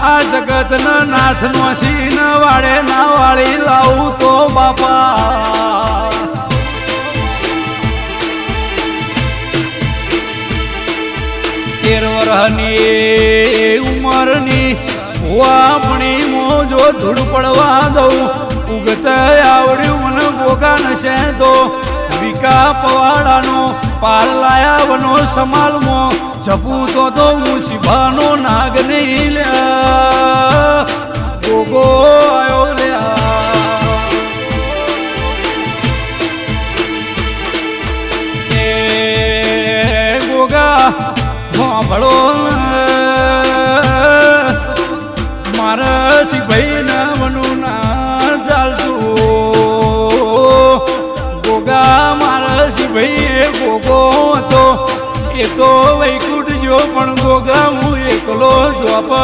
આ જગતના નાથનો સીન વાળે ના વાળી લાવું તો બાપા તેર વર્ષની ઉંમરની વાપણી મોજો ધૂળ પડવા દઉં ઉગતા આવડ્યું મને ગોગા નશે તો વિકા પવાડાનો પાર લાયા વનો સમાલમો જપું તો હું શિભાનો નાગ નહીં લ્યા ગોગો આયો લ્યા એ ગોગા સાંભળો મારા શિભાઈ ના વનું ના ચાલતું ગોગા મારા શિભાઈ ગોગો હતો એ તો વૈકુંઠ જો પણ ગોગા હું એકલો જોપ